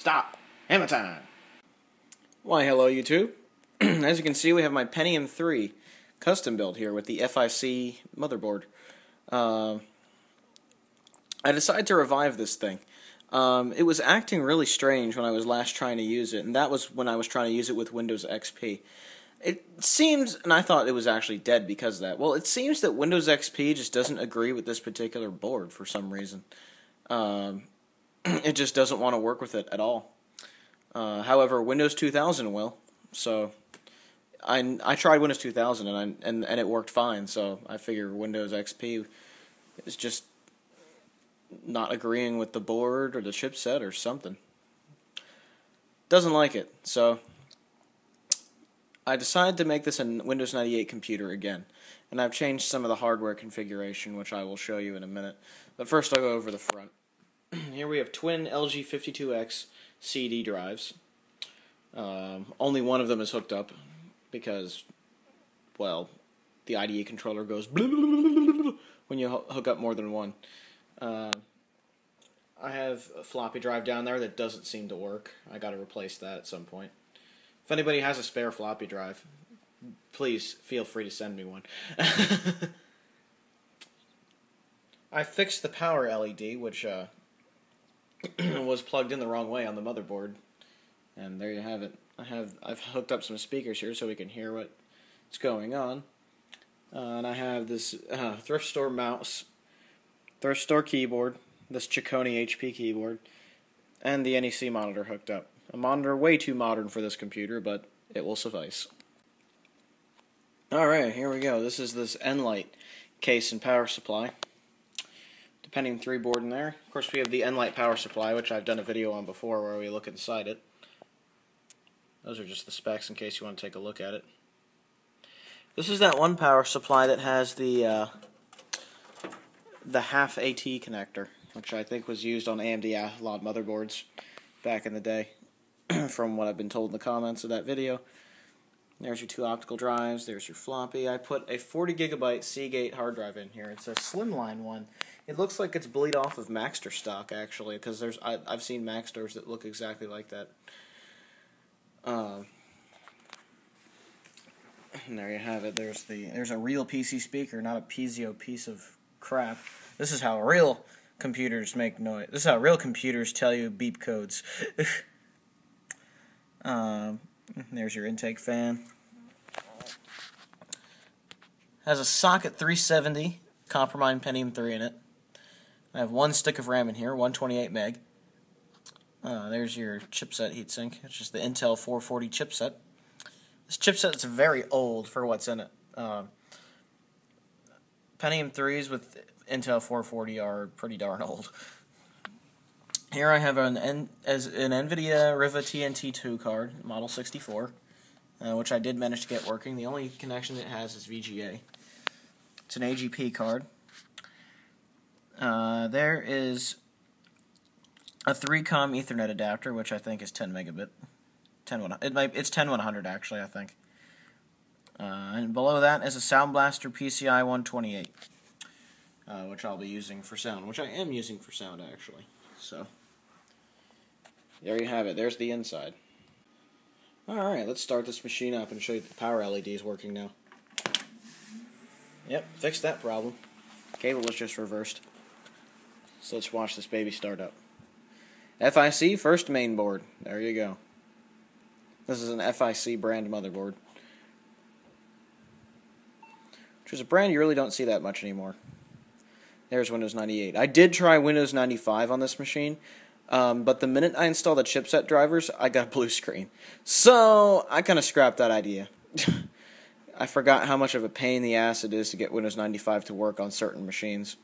Stop! Hammer time! Why, hello YouTube. As you can see, we have my Pentium III custom build here with the FIC motherboard. I decided to revive this thing. It was acting really strange when I was last trying to use it, and that was when I was trying to use it with Windows XP. It seems, and I thought it was actually dead because of that, well, it seems that Windows XP just doesn't agree with this particular board for some reason. It just doesn't want to work with it at all. However, Windows 2000 will, so I tried Windows 2000 and it worked fine, so I figure Windows XP is just not agreeing with the board or the chipset or something. Doesn't like it, so I decided to make this a Windows 98 computer again, and I've changed some of the hardware configuration, which I will show you in a minute. But first I'll go over the front. Here we have twin LG 52X CD drives. Only one of them is hooked up because, well, the IDE controller goes when you hook up more than one. I have a floppy drive down there that doesn't seem to work. I got to replace that at some point. If anybody has a spare floppy drive, please feel free to send me one. I fixed the power LED, which was plugged in the wrong way on the motherboard, and there you have it. I've hooked up some speakers here so we can hear what's going on, and I have this thrift store mouse, thrift store keyboard, this Chicone HP keyboard, and the NEC monitor hooked up. A monitor way too modern for this computer, but it will suffice. Alright, here we go. This is this Nlight case and power supply. The Pentium III board in there. Of course, we have the Nlight power supply, which I've done a video on before where we look inside it. Those are just the specs in case you want to take a look at it. This is that one power supply that has the half AT connector, which I think was used on AMD Athlon motherboards back in the day, from what I've been told in the comments of that video. There's your two optical drives, there's your floppy. I put a 40 gigabyte Seagate hard drive in here. It's a slimline one. It looks like it's bleed off of Maxtor stock, actually, because I've seen Maxtors that look exactly like that. And there you have it. There's a real PC speaker, not a piezo piece of crap. This is how real computers make noise. This is how real computers tell you beep codes. There's your intake fan. Has a socket 370 Coppermine Pentium III in it. I have one stick of RAM in here, 128 meg. There's your chipset heatsink. It's just the Intel 440 chipset. This chipset is very old for what's in it. Pentium 3s with Intel 440 are pretty darn old. Here I have an Nvidia RIVA TNT2 card, Model 64, which I did manage to get working. The only connection it has is VGA. It's an AGP card. There is a 3-COM Ethernet adapter, which I think is 10 megabit. It's 10100 actually, I think. And below that is a Soundblaster PCI 128, which I'll be using for sound, which I am using for sound actually. So there you have it. There's the inside. Alright, let's start this machine up and show you the power LED is working now. Yep, fixed that problem. Cable was just reversed. So let's watch this baby start up. FIC first main board. There you go. This is an FIC brand motherboard, which is a brand you really don't see that much anymore. There's Windows 98. I did try Windows 95 on this machine, but the minute I installed the chipset drivers, I got a blue screen. So I kind of scrapped that idea. I forgot how much of a pain in the ass it is to get Windows 95 to work on certain machines.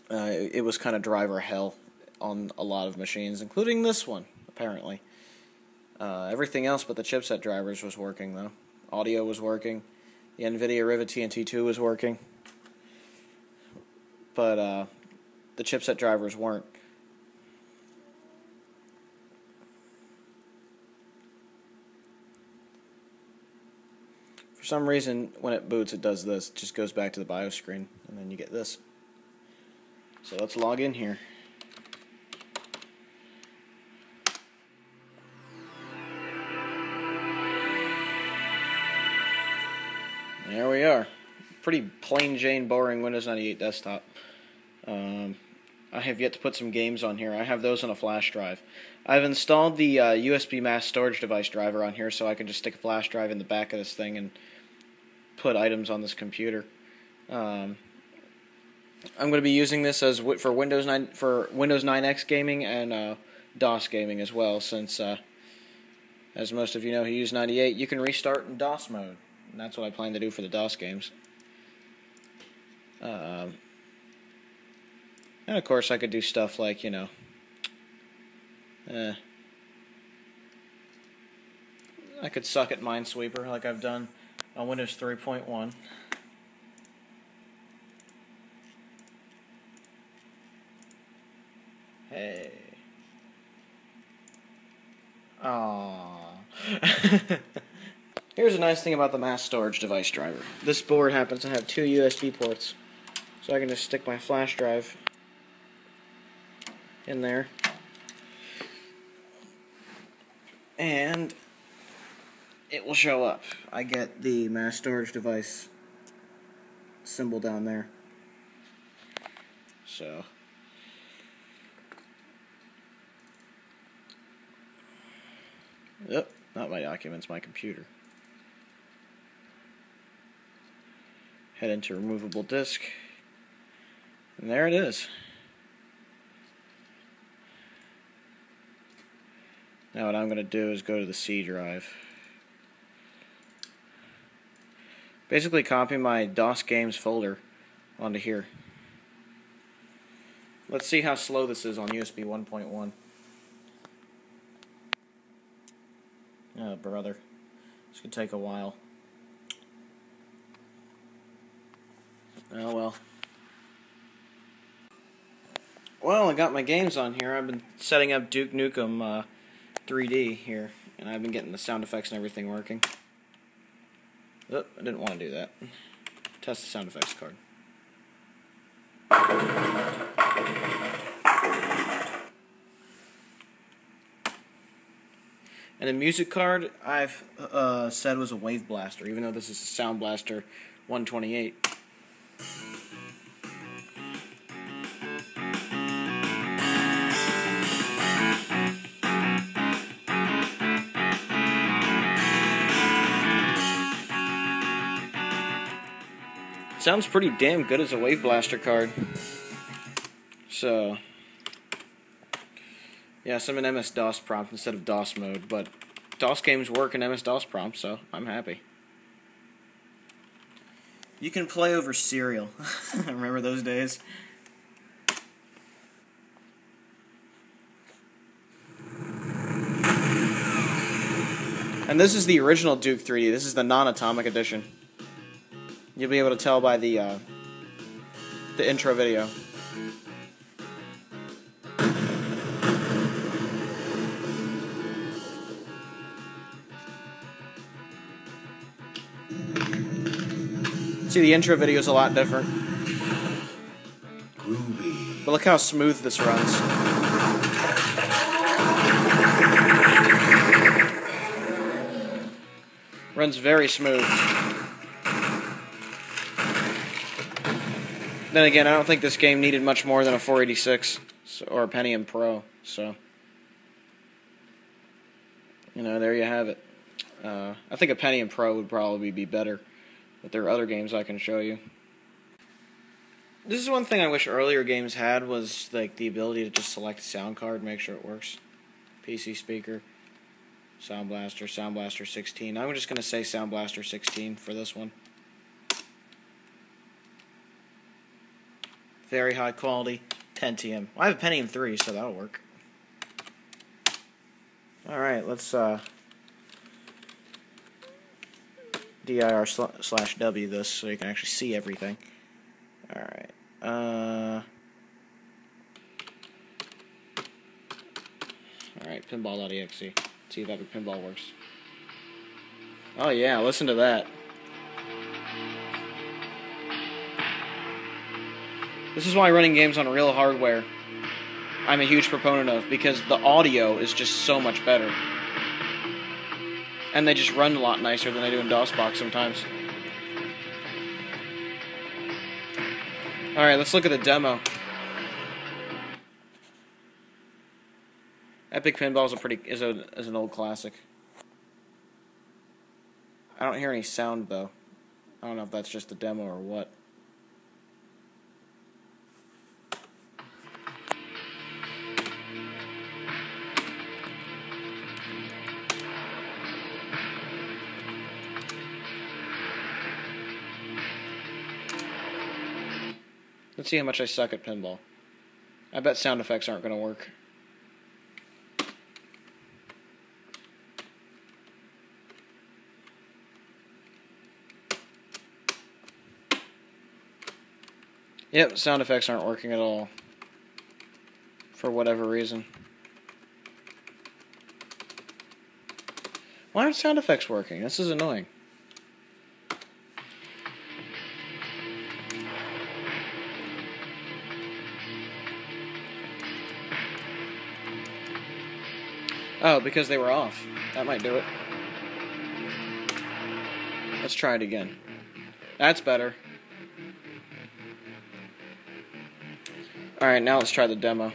It was kind of driver hell on a lot of machines, including this one, apparently. Everything else but the chipset drivers was working, though. Audio was working. The Nvidia RIVA TNT2 was working. But the chipset drivers weren't. For some reason, when it boots, it does this. It just goes back to the BIOS screen, and then you get this. So let's log in here. there we are. Pretty plain Jane, boring Windows 98 desktop. I have yet to put some games on here. I have those on a flash drive. I've installed the USB mass storage device driver on here, so I can just stick a flash drive in the back of this thing and put items on this computer. I'm going to be using this as for Windows 9X gaming and DOS gaming as well, since as most of you know who use 98, you can restart in DOS mode, and that's what I plan to do for the DOS games. And of course I could do stuff like, you know, I could suck at Minesweeper like I've done on Windows 3.1. Hey. Aww. Here's a nice thing about the mass storage device driver. This board happens to have 2 USB ports, so I can just stick my flash drive in there, and it will show up. I get the mass storage device symbol down there. So yep, not my documents, my computer. Head into removable disk, and there it is. Now what I'm going to do is go to the C drive. Basically copy my DOS games folder onto here. Let's see how slow this is on USB 1.1. Oh, brother. This could take a while. Oh well. Well, I got my games on here. I've been setting up Duke Nukem 3D here, and I've been getting the sound effects and everything working. Oop, I didn't want to do that. Test the sound effects card. And the music card I've said was a Wave Blaster, even though this is a Soundblaster 128. Sounds pretty damn good as a Wave Blaster card. So, yes, I'm in MS-DOS prompt instead of DOS mode, but DOS games work in MS-DOS prompt, so I'm happy. You can play over serial. Remember those days? And this is the original Duke 3D. This is the non-atomic edition. You'll be able to tell by the intro video. See, the intro video is a lot different. Groovy. But look how smooth this runs. Runs very smooth. Then again, I don't think this game needed much more than a 486 or a Pentium Pro, so, you know, there you have it. I think a Pentium Pro would probably be better, but there are other games I can show you. This is one thing I wish earlier games had, was like the ability to just select a sound card, make sure it works. PC speaker, Soundblaster, Soundblaster 16. I'm just going to say Soundblaster 16 for this one. Very high quality Pentium. Well, I have a Pentium 3, so that'll work. Alright, let's dir/W this so you can actually see everything. Alright. Alright, pinball.exe. See if Epic Pinball works. Oh yeah, listen to that. This is why running games on real hardware I'm a huge proponent of, because the audio is just so much better. And they just run a lot nicer than they do in DOSBox sometimes. Alright, let's look at the demo. Epic Pinball is an old classic. I don't hear any sound though. I don't know if that's just a demo or what. Let's see how much I suck at pinball. I bet sound effects aren't going to work. Yep, sound effects aren't working at all. For whatever reason. Why aren't sound effects working? This is annoying. Oh, because they were off. That might do it. Let's try it again. That's better. Alright, now let's try the demo.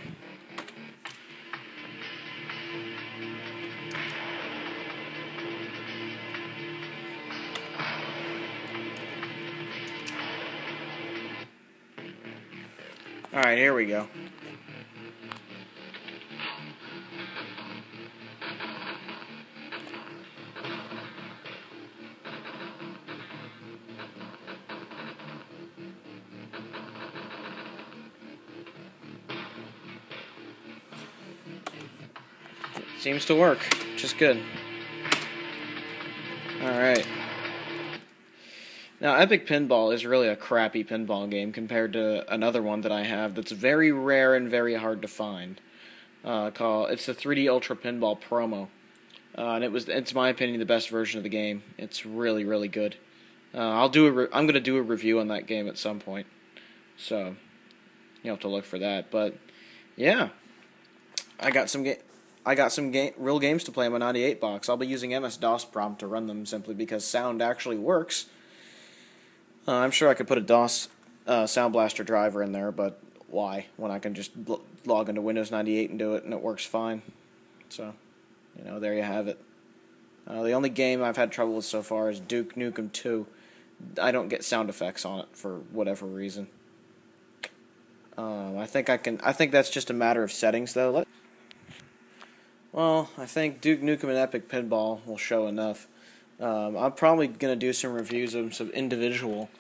Alright, here we go. Seems to work, which is good. Alright. Now, Epic Pinball is really a crappy pinball game compared to another one that I have that's very rare and very hard to find. It's the 3D Ultra Pinball Promo. And it's my opinion the best version of the game. It's really, really good. I'm going to do a review on that game at some point. So, you'll have to look for that. But, yeah. I got some real games to play on my 98 box. I'll be using MS-DOS prompt to run them simply because sound actually works. I'm sure I could put a DOS Soundblaster driver in there, but why? When I can just log into Windows 98 and do it, and it works fine. So, there you have it. The only game I've had trouble with so far is Duke Nukem 2. I don't get sound effects on it for whatever reason. I think that's just a matter of settings, though. Well, I think Duke Nukem and Epic Pinball will show enough. I'm probably going to do some reviews of some individual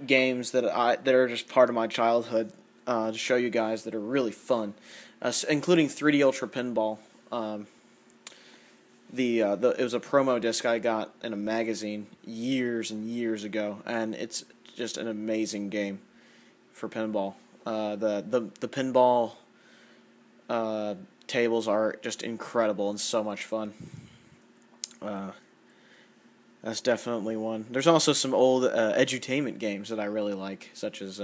games that are just part of my childhood to show you guys that are really fun, including 3D Ultra Pinball. It was a promo disc I got in a magazine years and years ago, and it's just an amazing game for pinball. The pinball tables are just incredible and so much fun. That's definitely one. There's also some old edutainment games that I really like, such as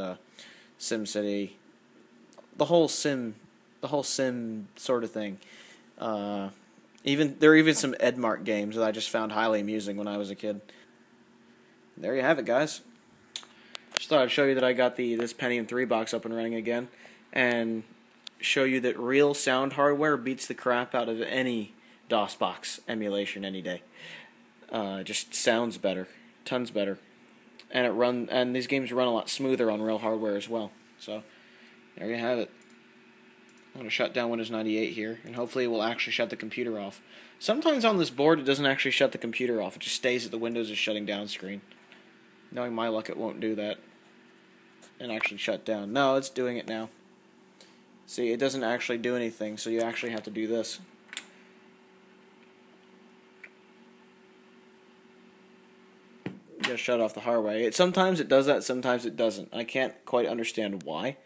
SimCity, the whole sim sort of thing. There are even some Edmark games that I just found highly amusing when I was a kid. There you have it, guys. Just thought I'd show you that I got this Pentium III box up and running again, and show you that real sound hardware beats the crap out of any DOS box emulation any day. Just sounds better, tons better, and these games run a lot smoother on real hardware as well. So there you have it. I'm going to shut down Windows 98 here, and hopefully it will actually shut the computer off. Sometimes on this board it doesn't actually shut the computer off, it just stays at the Windows is shutting down screen. Knowing my luck, it won't do that and actually shut down. No, it's doing it now. See, it doesn't actually do anything, so you actually have to do this. You gotta shut off the hard way. Sometimes it does that, sometimes it doesn't. I can't quite understand why.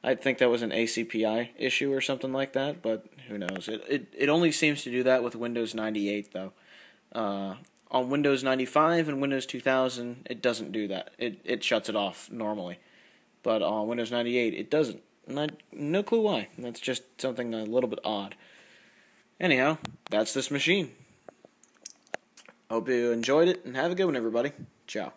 I think that was an ACPI issue or something like that, but who knows. It only seems to do that with Windows 98, though. On Windows 95 and Windows 2000, it doesn't do that. It shuts it off normally. But on Windows 98, it doesn't. No clue why. That's just something a little bit odd. Anyhow, that's this machine. Hope you enjoyed it, and have a good one, everybody. Ciao.